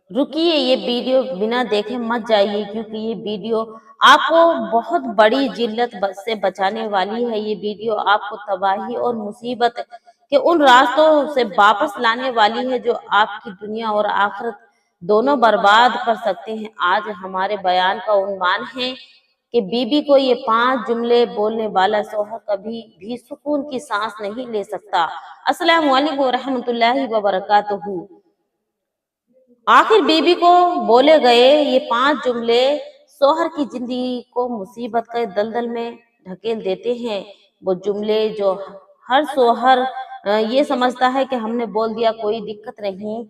रुकिए, ये वीडियो बिना देखे मत जाइए, क्योंकि ये वीडियो आपको बहुत बड़ी जिल्लत से बचाने वाली है। ये वीडियो आपको तबाही और मुसीबत के उन रास्तों से वापस लाने वाली है जो आपकी दुनिया और आखिरत दोनों बर्बाद कर सकते हैं। आज हमारे बयान का उन्वान है कि बीबी को ये 5 जुमले बोलने वाला शौहर कभी भी सुकून की सांस नहीं ले सकता। अस्सलाम वालेकुम रहमतुल्लाहि व बरकातहू। आखिर बीबी को बोले गए ये 5 जुमले शौहर की जिंदगी को मुसीबत के दलदल में ढकेल देते हैं। वो जुमले जो हर शौहर ये समझता है कि हमने बोल दिया, कोई दिक्कत नहीं।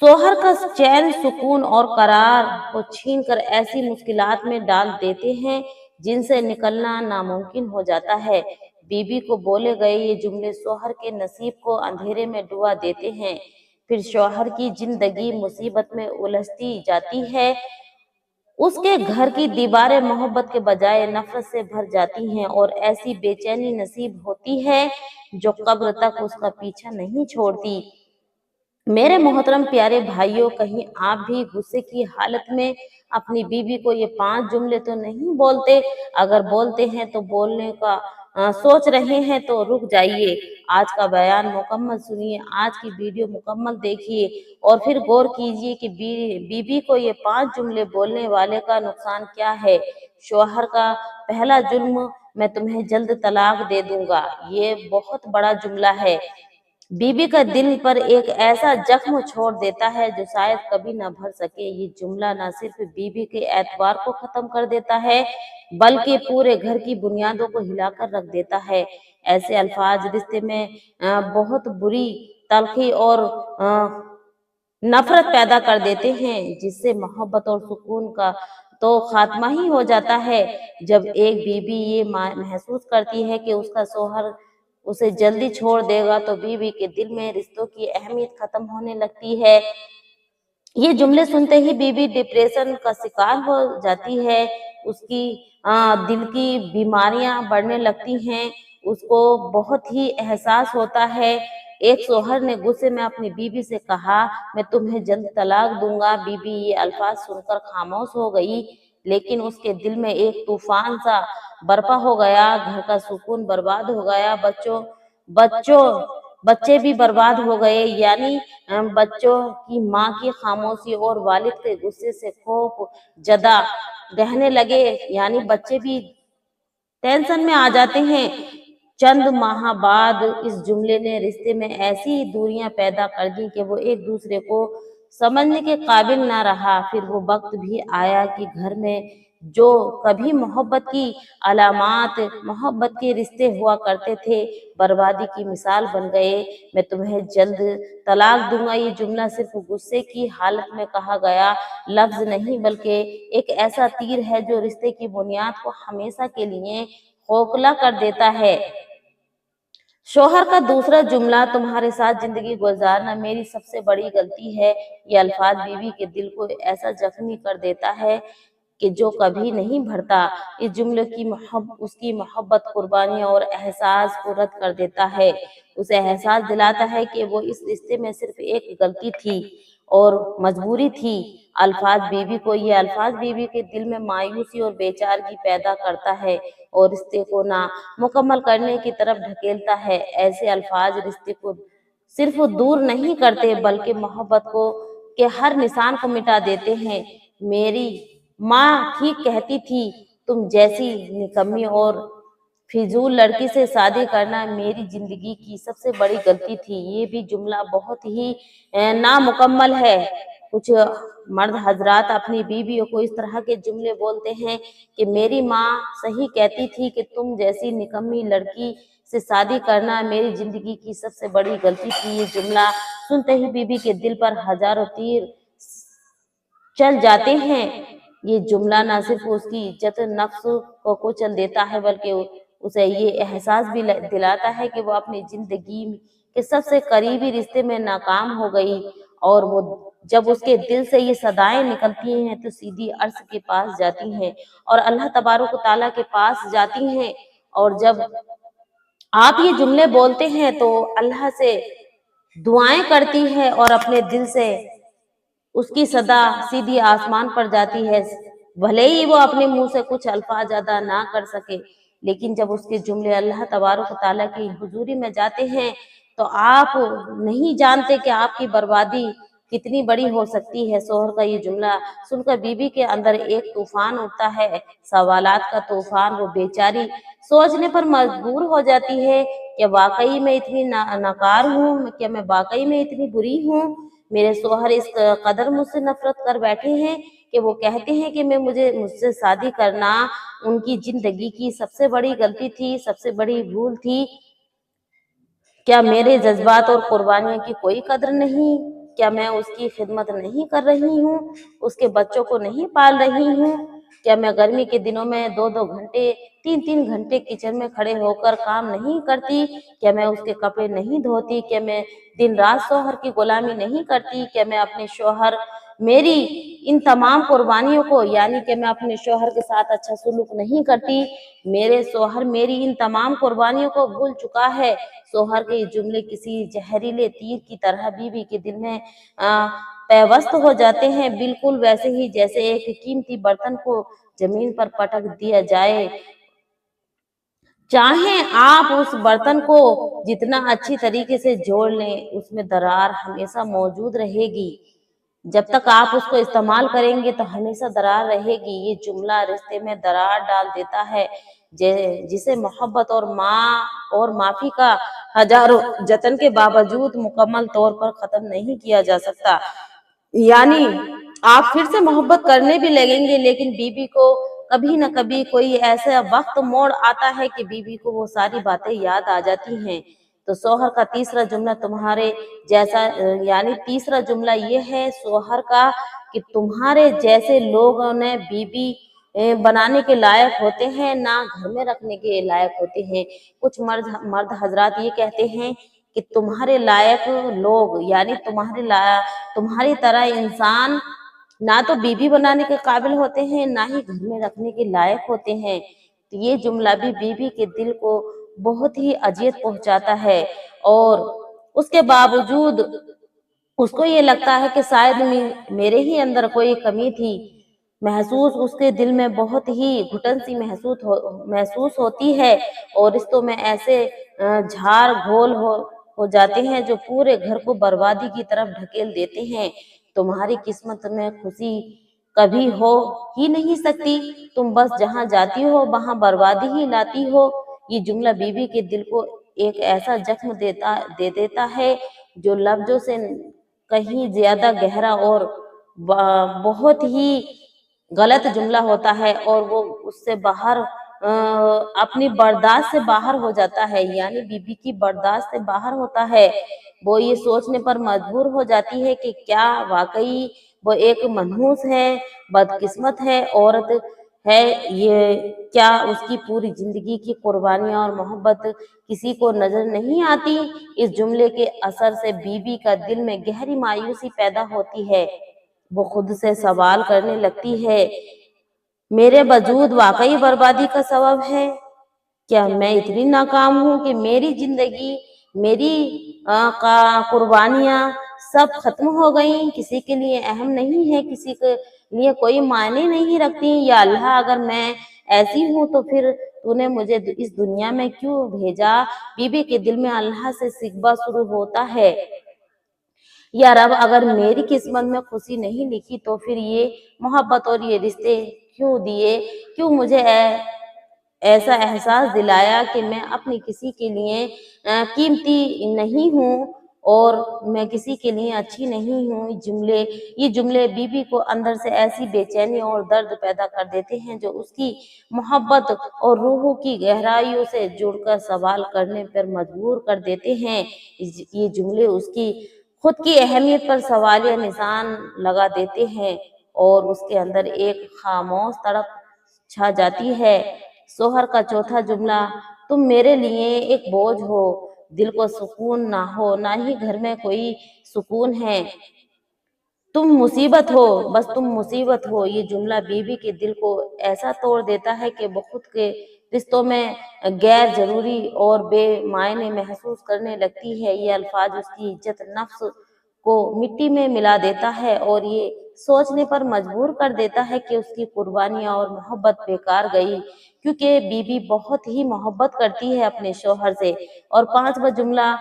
शौहर का चैन, सुकून और करार को छीनकर ऐसी मुश्किलात में डाल देते हैं जिनसे निकलना नामुमकिन हो जाता है। बीबी को बोले गए ये जुमले शौहर के नसीब को अंधेरे में डुबा देते हैं। फिर शौहर की जिंदगी मुसीबत में उलझती जाती है। उसके घर की दीवारें मोहब्बत के बजाय नफरत से भर जाती हैं और ऐसी बेचैनी नसीब होती है जो कब्र तक उसका पीछा नहीं छोड़ती। मेरे मोहतरम प्यारे भाइयों, कहीं आप भी गुस्से की हालत में अपनी बीवी को ये 5 जुमले तो नहीं बोलते? अगर बोलते हैं तो बोलने का सोच रहे हैं तो रुक जाइए। आज का बयान मुकम्मल सुनिए, आज की वीडियो मुकम्मल देखिए और फिर गौर कीजिए कि बीवी को ये 5 जुमले बोलने वाले का नुकसान क्या है। शौहर का पहला जुल्म, मैं तुम्हें जल्द तलाक दे दूंगा। ये बहुत बड़ा जुमला है। बीबी का दिल पर एक ऐसा जख्म छोड़ देता है जो शायद कभी न भर सके। ये जुमला न सिर्फ बीबी के एतबार को खत्म कर देता है, बल्कि पूरे घर की बुनियादों को हिलाकर रख देता है। ऐसे अल्फाज रिश्ते में बहुत बुरी तलखी और नफरत पैदा कर देते हैं, जिससे मोहब्बत और सुकून का तो खात्मा ही हो जाता है। जब एक बीबी ये महसूस करती है कि उसका शौहर उसे जल्दी छोड़ देगा, तो बीवी के दिल में रिश्तों की अहमियत खत्म होने लगती है। ये जुमले सुनते ही बीवी डिप्रेशन का शिकार हो जाती है। उसकी दिल की बीमारियां बढ़ने लगती हैं। उसको बहुत ही एहसास होता है। एक शौहर ने गुस्से में अपनी बीवी से कहा, मैं तुम्हें जल्द तलाक दूंगा। बीवी ये अल्फाज सुनकर खामोश हो गई, लेकिन उसके दिल में एक तूफान सा बर्पा हो गया। घर का सुकून बर्बाद हो गया। बच्चों बच्चे भी बर्बाद हो गए। यानी बच्चों की माँ की खामोशी और वालिद के गुस्से से खौफ जदा रहने लगे। यानी बच्चे भी टेंशन में आ जाते हैं। चंद माह बाद इस जुमले ने रिश्ते में ऐसी दूरियां पैदा कर दी कि वो एक दूसरे को समझने के काबिल ना रहा। फिर वो वक्त भी आया कि घर में जो कभी मोहब्बत की अलामात, मोहब्बत के रिश्ते हुआ करते थे, बर्बादी की मिसाल बन गए। मैं तुम्हें जल्द तलाक दूंगा ये जुमला सिर्फ गुस्से की हालत में कहा गया लफ्ज नहीं, बल्कि एक ऐसा तीर है जो रिश्ते की बुनियाद को हमेशा के लिए खोखला कर देता है। शौहर का दूसरा जुमला, तुम्हारे साथ जिंदगी गुजारना मेरी सबसे बड़ी गलती है। ये अल्फाज बीवी के दिल को ऐसा जख्मी कर देता है कि जो कभी नहीं भरता। इस जुमले की उसकी मोहब्बत, कुर्बानियां और एहसास को रद्द कर देता है। उसे एहसास दिलाता है कि वो इस रिश्ते में सिर्फ एक गलती थी और मजबूरी थी। ये अल्फाज बीवी के दिल में मायूसी और बेचारगी पैदा करता है और रिश्ते को ना मुकम्मल करने की तरफ ढकेलता है। ऐसे अल्फाज रिश्ते को सिर्फ दूर नहीं करते, बल्कि मोहब्बत को के हर निशान को मिटा देते हैं। मेरी माँ ठीक कहती थी, तुम जैसी निकम्मी और फिजूल लड़की से शादी करना मेरी जिंदगी की सबसे बड़ी गलती थी। ये भी जुमला बहुत ही नामुकम्मल है। कुछ मर्द हजरात अपनी बीवियों को इस तरह के जुमले बोलते हैं कि मेरी माँ सही कहती थी कि तुम जैसी निकम्मी लड़की से शादी करना मेरी जिंदगी की सबसे बड़ी गलती थी। ये जुमला सुनते ही बीवी के दिल पर हजारों तीर चल जाते हैं। ये जुमला न सिर्फ उसकी इज्जत नफ्स को कुचल देता है, बल्कि उसे ये एहसास भी दिलाता है कि वो अपनी जिंदगी के सबसे करीबी रिश्ते में नाकाम हो गई। और वो जब उसके दिल से ये सदाएं निकलती हैं तो सीधी अर्श के पास जाती हैं और अल्लाह तबारक ताला के पास जाती हैं। और जब आप ये जुमले बोलते हैं तो अल्लाह से दुआएं करती है और अपने दिल से उसकी सदा सीधी आसमान पर जाती है। भले ही वो अपने मुंह से कुछ अल्फाज अदा ना कर सके, लेकिन जब उसके जुमले अल्लाह तबारक व तआला की हुजूरी में जाते हैं तो आप नहीं जानते कि आपकी बर्बादी कितनी बड़ी हो सकती है। शोहर का ये जुमला सुनकर बीबी के अंदर एक तूफान उठता है, सवालात का तूफान। वो बेचारी सोचने पर मजबूर हो जाती है कि वाकई में इतनी नाकार हूँ, क्या मैं वाकई में इतनी बुरी हूँ। मेरे शोहर इस कदर मुझसे नफरत कर बैठे हैं कि वो कहते हैं कि मुझसे शादी करना उनकी जिंदगी की सबसे बड़ी गलती थी, सबसे बड़ी भूल थी। क्या मेरे जज्बात और कुर्बानियों की कोई कद्र नहीं? क्या मैं उसकी खिदमत नहीं कर रही हूँ? उसके बच्चों को नहीं पाल रही हूँ? क्या मैं गर्मी के दिनों में 2-2 घंटे, 3-3 घंटे किचन में खड़े होकर काम नहीं करती? क्या मैं उसके कपड़े नहीं धोती? क्या मैं दिन रात शौहर की गुलामी नहीं करती? क्या मैं अपने शौहर मेरी इन तमाम कुर्बानियों को, यानी कि मैं अपने शौहर के साथ अच्छा सलूक नहीं करती? मेरे शौहर मेरी इन तमाम कुर्बानियों को भूल चुका है। शौहर के ये जुमले किसी जहरीले तीर की तरह बीवी के दिल में पेवस्त हो जाते हैं, बिल्कुल वैसे ही जैसे एक कीमती बर्तन को जमीन पर पटक दिया जाए। चाहे आप उस बर्तन को जितना अच्छी तरीके से जोड़ लें, उसमें दरार हमेशा मौजूद रहेगी। जब तक आप उसको इस्तेमाल करेंगे तो हमेशा दरार रहेगी। ये जुमला रिश्ते में दरार डाल देता है, जिसे मोहब्बत और माफी का हजारों जतन के बावजूद मुकम्मल तौर पर खत्म नहीं किया जा सकता। यानी आप फिर से मोहब्बत करने भी लगेंगे, लेकिन बीबी को कभी न कभी कोई ऐसा वक्त मोड़ आता है कि बीबी को वो सारी बातें याद आ जाती हैं। तो शौहर का तीसरा जुमला तुम्हारे जैसा यानी तीसरा जुमला ये है शौहर का कि तुम्हारे जैसे लोगों ने बीबी बनाने के लायक होते हैं, ना घर में रखने के लायक होते हैं। कुछ मर्द मर्द हजरात ये कहते हैं कि तुम्हारे लायक लोग, यानी तुम्हारी तरह इंसान ना तो बीबी बनाने के काबिल होते हैं, ना ही घर में रखने के लायक होते हैं। तो ये जुमला भी बीबी के दिल को बहुत ही अजियत पहुंचाता है, और उसके बावजूद उसको ये लगता है कि शायद मेरे ही अंदर कोई कमी थी। महसूस उसके दिल में बहुत ही घुटन सी महसूस होती है, और रिश्तों में ऐसे झाड़ घोल हो जाते हैं जो पूरे घर को बर्बादी की तरफ ढकेल देते हैं। तुम्हारी किस्मत में खुशी कभी हो ही नहीं सकती, तुम बस जहां जाती हो वहां बर्बादी ही लाती हो। ये जुमला बीवी के दिल को एक ऐसा जख्म दे देता है जो लफ्जों से कहीं ज्यादा गहरा और बहुत ही गलत जुमला होता है, और वो उससे बाहर अपनी बर्दाश्त से बाहर हो जाता है, यानी बीबी की बर्दाश्त से बाहर होता है। वो ये सोचने पर मजबूर हो जाती है कि क्या वाकई वो एक मनहूस है, बदकिस्मत है औरत है ये, क्या उसकी पूरी जिंदगी की कुर्बानियां और मोहब्बत किसी को नजर नहीं आती। इस जुमले के असर से बीबी का दिल में गहरी मायूसी पैदा होती है। वो खुद से सवाल करने लगती है, मेरे वजूद वाकई बर्बादी का सबब है? क्या मैं इतनी नाकाम हूँ कि मेरी जिंदगी, मेरी का कुर्बानियां सब खत्म हो गई, किसी के लिए अहम नहीं है, किसी के लिए कोई मायने नहीं रखती? या अल्लाह, अगर मैं ऐसी हूँ तो फिर तूने मुझे इस दुनिया में क्यों भेजा? बीबी के दिल में अल्लाह से सिकवा शुरू होता है, या रब, अगर मेरी किस्मत में खुशी नहीं लिखी तो फिर ये मोहब्बत और ये रिश्ते क्यों दिए? क्यों मुझे ऐसा एहसास दिलाया कि मैं अपनी किसी के लिए कीमती नहीं हूँ, और मैं किसी के लिए अच्छी नहीं हूँ। ये जुमले बीबी को अंदर से ऐसी बेचैनी और दर्द पैदा कर देते हैं जो उसकी मोहब्बत और रूह की गहराइयों से जुड़कर सवाल करने पर मजबूर कर देते हैं। ये जुमले उसकी खुद की अहमियत पर सवालिया निशान लगा देते हैं, और उसके अंदर एक खामोश तड़प छा जाती है। शोहर का चौथा जुमला, तुम मेरे लिए एक बोझ हो, दिल को सुकून ना हो, ना ही घर में कोई सुकून है, तुम मुसीबत हो, बस तुम मुसीबत हो। ये जुमला बीवी के दिल को ऐसा तोड़ देता है कि वो खुद के रिश्तों में गैर जरूरी और बेमायने महसूस करने लगती है। ये अल्फाज उसकी इज्जत नफ्स کو مٹی میں ملا دیتا ہے اور یہ سوچنے پر مجبور کر دیتا ہے کہ اس کی قربانیاں اور محبت بیکار گئی، کیونکہ بیوی بہت ہی محبت کرتی ہے اپنے شوہر سے۔ اور پانچواں جملہ،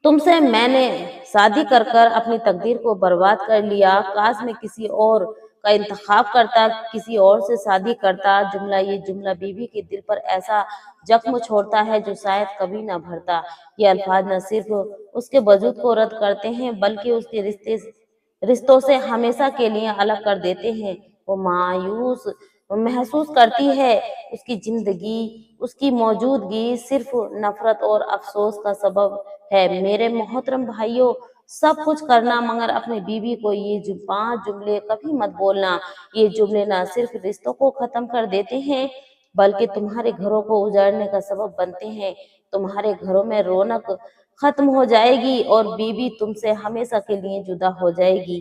تم سے میں نے شادی کر کر اپنی تقدیر کو برباد کر لیا، کاش میں کسی اور کا انتخاب کرتا، کسی اور سے شادی کرتا۔ یہ جملہ بیوی کے دل پر ایسا زخم چھوڑتا ہے جو شاید کبھی نہ بھرتا۔ یہ الفاظ نہ صرف اس کے وجود کو رد کرتے ہیں بلکہ اس کے رشتوں سے ہمیشہ کے لیے الگ کر دیتے ہیں۔ وہ مایوس محسوس کرتی ہے، اس کی زندگی، اس کی موجودگی صرف نفرت اور افسوس کا سبب ہے۔ میرے محترم بھائیوں، سب کچھ کرنا مگر اپنی بیوی کو یہ 5 جملے کبھی مت بولنا۔ یہ جملے نہ صرف رشتوں کو ختم کر دیتے ہیں بلکہ تمہارے گھروں کو اجاڑنے کا سبب بنتے ہیں۔ تمہارے گھروں میں رونق ختم ہو جائے گی اور بیوی تم سے ہمیشہ کے لیے جدا ہو جائے گی۔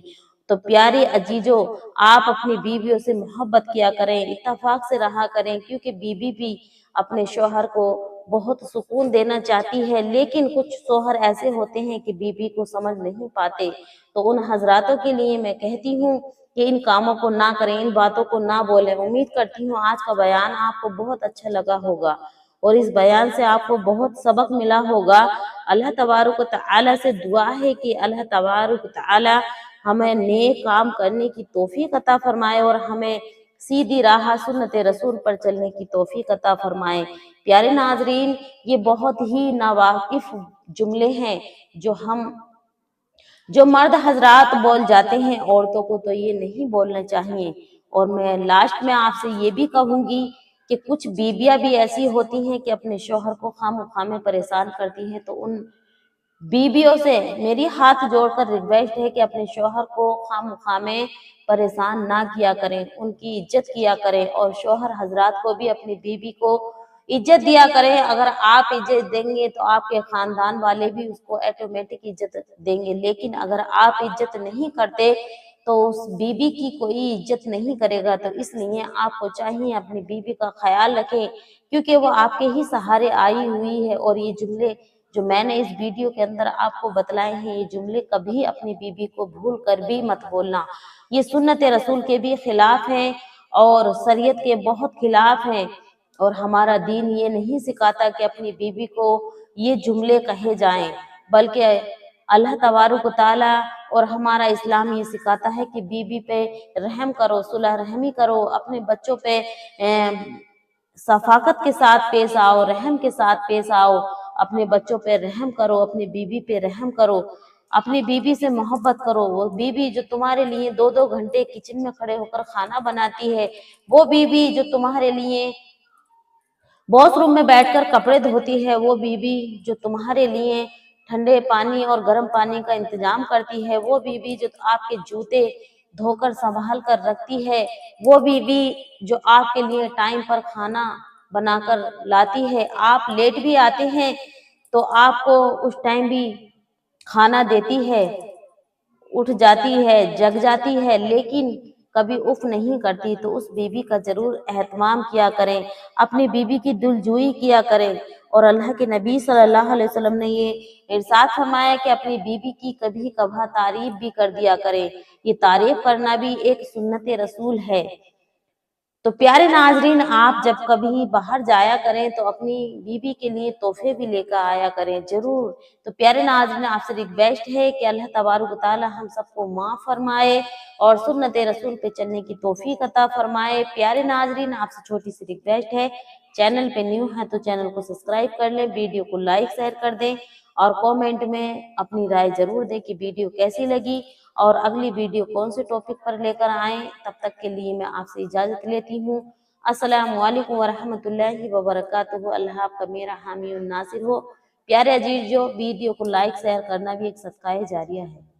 تو پیارے عزیزوں، آپ اپنی بیویوں سے محبت کیا کریں، اتفاق سے رہا کریں، کیونکہ بیوی بھی اپنے شوہر کو بہت سکون دینا چاہتی ہے، لیکن کچھ شوہر ایسے ہوتے ہیں کہ بیوی کو سمجھ نہیں پاتے۔ تو ان حضراتوں کے لیے میں کہتی ہوں کہ ان کاموں کو نہ کریں، ان باتوں کو نہ بولیں۔ امید کرتی ہوں آج کا بیان آپ کو بہت اچھا لگا ہوگا اور اس بیان سے آپ کو بہت سبق ملا ہوگا۔ اللہ تبارک و تعالی سے دعا ہے کہ اللہ تبارک و تعالی ہمیں نیک کام کرنے کی توفیق عطا فرمائے اور ہمیں سیدھی راہ سنت رسول پر چلنے کی توفیق عطا فرمائے۔ پیارے ناظرین، یہ بہت ہی ناواقف جملے ہیں جو مرد حضرات بول جاتے ہیں، عورتوں کو تو یہ نہیں بولنا چاہیے۔ اور میں لاسٹ میں آپ سے یہ بھی کہوں گی کہ کچھ بیویاں بھی ایسی ہوتی ہیں کہ اپنے شوہر کو خواہ میں پریشان کرتی ہیں، تو ان بیویوں سے میری ہاتھ جوڑ کر ریکویسٹ ہے کہ اپنے شوہر کو خواہ میں پریشان نہ کیا کریں، ان کی عزت کیا کریں، اور شوہر حضرات کو بھی اپنی بیوی کو عزت دیا کریں۔ اگر آپ عزت دیں گے تو آپ کے خاندان والے بھی اس کو آٹومیٹک عزت دیں گے، لیکن اگر آپ عزت نہیں کرتے تو اس بیوی کی کوئی عزت نہیں کرے گا۔ تو اس لیے آپ کو چاہیے اپنی بیوی کا خیال رکھیں، کیونکہ وہ آپ کے ہی سہارے آئی ہوئی ہے۔ اور یہ جملے جو میں نے اس ویڈیو کے اندر آپ کو بتلائے ہیں، یہ جملے کبھی اپنی بیوی کو بھول کر بھی مت بولنا۔ یہ سنت رسول کے بھی خلاف ہیں اور شریعت کے بہت خلاف ہیں، اور ہمارا دین یہ نہیں سکھاتا کہ اپنی بیوی کو یہ جملے کہے جائیں، بلکہ اللہ تبارک و تعالی اور ہمارا اسلام یہ سکھاتا ہے کہ بیوی پہ رحم کرو، صلح رحمی کرو، اپنے بچوں پہ شفقت کے ساتھ پیش آؤ، رحم کے ساتھ پیش آؤ، اپنے بچوں پہ رحم کرو، اپنی بیوی پہ رحم کرو، اپنی بیوی سے محبت کرو۔ وہ بیوی جو تمہارے لیے 2 گھنٹے کچن میں کھڑے ہو کر کھانا بناتی ہے، وہ بیوی جو تمہارے لیے واش روم میں بیٹھ کر کپڑے دھوتی ہے، وہ بیوی جو تمہارے لیے ٹھنڈے پانی اور گرم پانی کا انتظام کرتی ہے، وہ بیوی جو آپ کے جوتے دھو کر سنبھال کر رکھتی ہے، وہ بیوی جو آپ کے لیے ٹائم پر کھانا بنا کر لاتی ہے، آپ لیٹ بھی آتے ہیں تو آپ کو اس ٹائم بھی کھانا دیتی ہے، اٹھ جاتی ہے، جگ جاتی ہے، لیکن کبھی اف نہیں کرتی۔ تو اس بیوی کا ضرور اہتمام کیا کریں، اپنی بیوی کی دلجوئی کیا کریں۔ اور اللہ کے نبی صلی اللہ علیہ وسلم نے یہ ارشاد فرمایا کہ اپنی بیوی کی کبھی کبھار تعریف بھی کر دیا کریں۔ یہ تعریف کرنا بھی ایک سنت رسول ہے۔ تو پیارے ناظرین، آپ جب کبھی باہر جایا کریں تو اپنی بیوی کے لیے تحفے بھی لے کر آیا کریں ضرور۔ تو پیارے ناظرین، آپ سے ریکویسٹ ہے کہ اللہ تبارک و تعالی ہم سب کو معاف فرمائے اور سنت رسول پہ چلنے کی توفیق عطا فرمائے۔ پیارے ناظرین، آپ سے چھوٹی سی ریکویسٹ ہے، چینل پہ نیو ہے تو چینل کو سبسکرائب کر لیں، ویڈیو کو لائک شیئر کر دیں اور کامنٹ میں اپنی رائے ضرور دیں کہ ویڈیو کیسی لگی اور اگلی ویڈیو کون سے ٹاپک پر لے کر آئیں۔ تب تک کے لیے میں آپ سے اجازت لیتی ہوں۔ السلام علیکم ورحمۃ اللہ وبرکاتہ۔ اللہ آپ کا میرا حامی و ناصر ہو۔ پیارے عزیز، جو ویڈیو کو لائک شیئر کرنا بھی ایک صدقہ جاریہ ہے۔